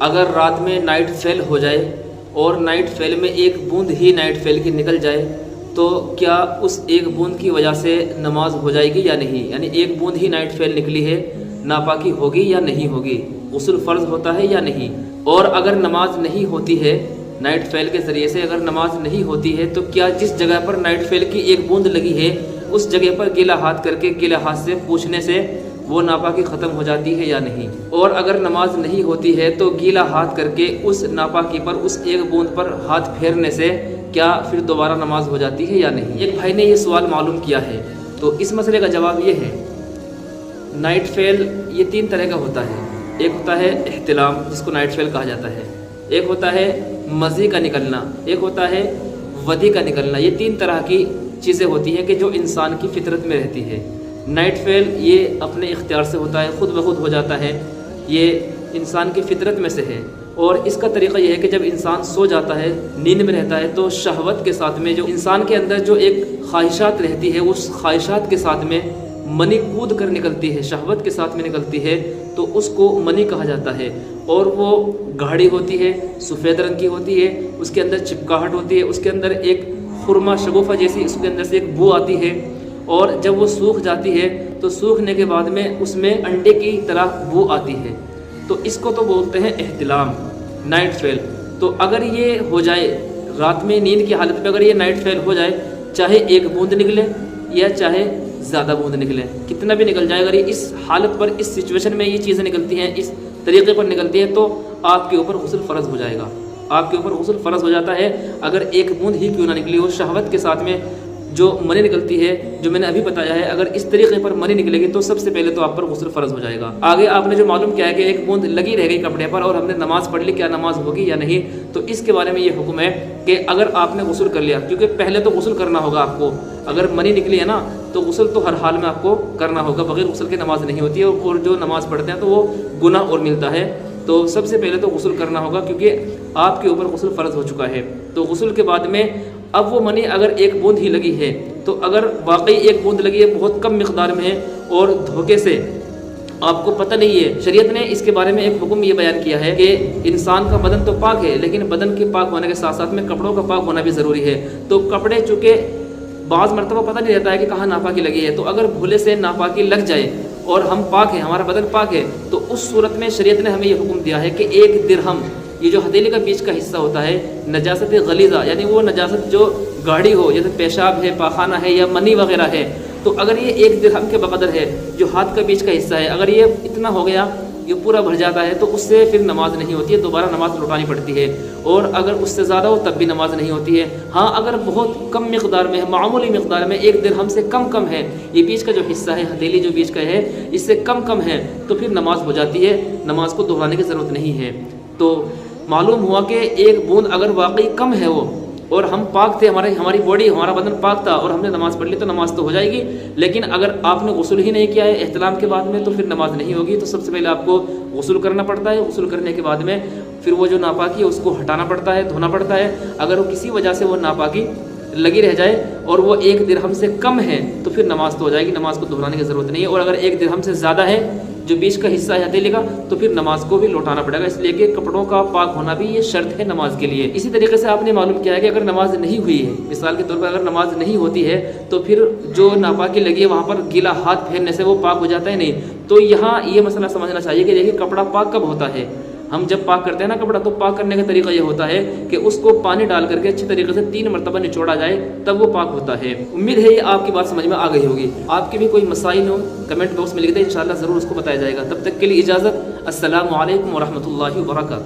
اگر رات میں نائٹ فیل ہو جائے اور نائٹ فیل میں ایک بوند ہی نائٹ فیل کی نکل جائے تو کیا اس ایک بوند کی وجہ سے نماز ہو جائے گی یا نہیں؟ یعنی ایک بوند ہی نائٹ فیل نکلی ہے، ناپاکی ہوگی یا نہیں ہوگی؟ غسل فرض ہوتا ہے یا نہیں؟ اور اگر نماز نہیں ہوتی ہے نائٹ فیل کے ذریعے سے، اگر نماز نہیں ہوتی ہے تو کیا جس جگہ پر نائٹ فیل کی ایک بوند لگی ہے اس جگہ پر گیلا ہاتھ کر کے گیلا ہاتھ سے پوچھنے سے وہ ناپاکی ختم ہو جاتی ہے یا نہیں؟ اور اگر نماز نہیں ہوتی ہے تو گیلا ہاتھ کر کے اس ناپاکی پر، اس ایک بوند پر ہاتھ پھیرنے سے کیا پھر دوبارہ نماز ہو جاتی ہے یا نہیں؟ ایک بھائی نے یہ سوال معلوم کیا ہے، تو اس مسئلے کا جواب یہ ہے، نائٹ فیل یہ 3 طرح کا ہوتا ہے۔ ایک ہوتا ہے احتلام، جس کو نائٹ فیل کہا جاتا ہے، ایک ہوتا ہے مزی کا نکلنا، ایک ہوتا ہے ودی کا نکلنا۔ یہ 3 طرح کی چیزیں ہوتی ہیں کہ جو انسان کی فطرت میں رہتی ہے۔ نائٹ فیل یہ اپنے اختیار سے ہوتا ہے، خود بخود ہو جاتا ہے، یہ انسان کی فطرت میں سے ہے۔ اور اس کا طریقہ یہ ہے کہ جب انسان سو جاتا ہے، نیند میں رہتا ہے، تو شہوت کے ساتھ میں جو انسان کے اندر جو ایک خواہشات رہتی ہے، اس خواہشات کے ساتھ میں منی کود کر نکلتی ہے، شہوت کے ساتھ میں نکلتی ہے، تو اس کو منی کہا جاتا ہے۔ اور وہ گاڑھی ہوتی ہے، سفید رنگ کی ہوتی ہے، اس کے اندر چپکاہٹ ہوتی ہے، اس کے اندر ایک خرما شگوفہ جیسی اس کے اندر سے ایک بو آتی ہے، اور جب وہ سوکھ جاتی ہے تو سوکھنے کے بعد میں اس میں انڈے کی طرح بو آتی ہے، تو اس کو تو بولتے ہیں احتلام، نائٹ فیل۔ تو اگر یہ ہو جائے رات میں نیند کی حالت میں، اگر یہ نائٹ فیل ہو جائے، چاہے ایک بوند نکلے یا چاہے زیادہ بوند نکلے، کتنا بھی نکل جائے، اگر یہ اس حالت پر، اس سچویشن میں یہ چیزیں نکلتی ہیں، اس طریقے پر نکلتی ہیں، تو آپ کے اوپر غسل فرض ہو جائے گا، آپ کے اوپر غسل فرض ہو جاتا ہے۔ اگر ایک بوند ہی کیوں نہ نکلی ہو، شہوت کے ساتھ میں جو منی نکلتی ہے، جو میں نے ابھی بتایا ہے، اگر اس طریقے پر منی نکلے گی تو سب سے پہلے تو آپ پر غسل فرض ہو جائے گا۔ آگے آپ نے جو معلوم کیا ہے کہ ایک بوند لگی رہ گئی کپڑے پر اور ہم نے نماز پڑھ لی، کیا نماز ہوگی یا نہیں؟ تو اس کے بارے میں یہ حکم ہے کہ اگر آپ نے غسل کر لیا، کیونکہ پہلے تو غسل کرنا ہوگا آپ کو، اگر منی نکلی ہے نا تو غسل تو ہر حال میں آپ کو کرنا ہوگا، بغیر غسل کے نماز نہیں ہوتی ہے، اور جو نماز پڑھتے ہیں تو وہ گناہ اور ملتا ہے۔ تو سب سے پہلے تو غسل کرنا ہوگا، کیونکہ آپ کے اوپر غسل فرض ہو چکا ہے۔ تو غسل کے بعد میں اب وہ منی اگر ایک بوند ہی لگی ہے، تو اگر واقعی ایک بوند لگی ہے، بہت کم مقدار میں ہے، اور دھوکے سے آپ کو پتہ نہیں ہے، شریعت نے اس کے بارے میں ایک حکم یہ بیان کیا ہے کہ انسان کا بدن تو پاک ہے، لیکن بدن کے پاک ہونے کے ساتھ ساتھ میں کپڑوں کا پاک ہونا بھی ضروری ہے۔ تو کپڑے چونکہ بعض مرتبہ پتہ نہیں رہتا ہے کہ کہاں ناپاکی لگی ہے، تو اگر بھولے سے ناپاکی لگ جائے اور ہم پاک ہیں، ہمارا بدن پاک ہے، تو اس صورت میں شریعت نے ہمیں یہ حکم دیا ہے کہ 1 درہم، یہ جو ہتھیلی کا بیچ کا حصہ ہوتا ہے، نجاست غلیظہ، یعنی وہ نجاست جو گاڑھی ہو، جیسے پیشاب ہے، پاخانہ ہے یا منی وغیرہ ہے، تو اگر یہ 1 درہم کے بقدر ہے، جو ہاتھ کا بیچ کا حصہ ہے، اگر یہ اتنا ہو گیا، یہ پورا بھر جاتا ہے، تو اس سے پھر نماز نہیں ہوتی ہے، دوبارہ نماز لوٹانی پڑتی ہے۔ اور اگر اس سے زیادہ ہو تب بھی نماز نہیں ہوتی ہے۔ ہاں اگر بہت کم مقدار میں ہے، معمولی مقدار میں، 1 درہم سے کم ہے، یہ بیچ کا جو حصہ ہے، ہتھیلی جو بیچ کا ہے، اس سے کم ہے، تو پھر نماز ہو جاتی ہے، نماز کو دہرانے کی ضرورت نہیں ہے۔ تو معلوم ہوا کہ 1 بوند اگر واقعی کم ہے وہ، اور ہم پاک تھے، ہماری باڈی، ہمارا بدن پاک تھا، اور ہم نے نماز پڑھ لی، تو نماز تو ہو جائے گی۔ لیکن اگر آپ نے غسل ہی نہیں کیا ہے احتلام کے بعد میں، تو پھر نماز نہیں ہوگی۔ تو سب سے پہلے آپ کو غسل کرنا پڑتا ہے، غسل کرنے کے بعد میں پھر وہ جو ناپاکی ہے اس کو ہٹانا پڑتا ہے، دھونا پڑتا ہے۔ اگر وہ کسی وجہ سے وہ ناپاکی لگی رہ جائے اور وہ 1 درہم سے کم ہے، تو پھر نماز تو ہو جائے گی، نماز کو دہرانے کی ضرورت نہیں ہے۔ اور اگر 1 درہم سے زیادہ ہے، جو بیچ کا حصہ ہے ہتھیلی کا، تو پھر نماز کو بھی لوٹانا پڑے گا، اس لیے کہ کپڑوں کا پاک ہونا بھی یہ شرط ہے نماز کے لیے۔ اسی طریقے سے آپ نے معلوم کیا ہے کہ اگر نماز نہیں ہوئی ہے، مثال کے طور پر اگر نماز نہیں ہوتی ہے، تو پھر جو ناپاکی لگی ہے وہاں پر گیلا ہاتھ پھیرنے سے وہ پاک ہو جاتا ہے نہیں۔ تو یہاں یہ مسئلہ سمجھنا چاہیے کہ دیکھیے کپڑا پاک کب ہوتا ہے۔ ہم جب پاک کرتے ہیں نا کپڑا، تو پاک کرنے کا طریقہ یہ ہوتا ہے کہ اس کو پانی ڈال کر کے اچھی طریقے سے 3 مرتبہ نچوڑا جائے، تب وہ پاک ہوتا ہے۔ امید ہے یہ آپ کی بات سمجھ میں آ گئی ہوگی۔ آپ کے بھی کوئی مسائل ہو کمنٹ باکس میں لکھ دیں، انشاءاللہ ضرور اس کو بتایا جائے گا۔ تب تک کے لیے اجازت، السلام علیکم ورحمۃ اللہ وبرکاتہ۔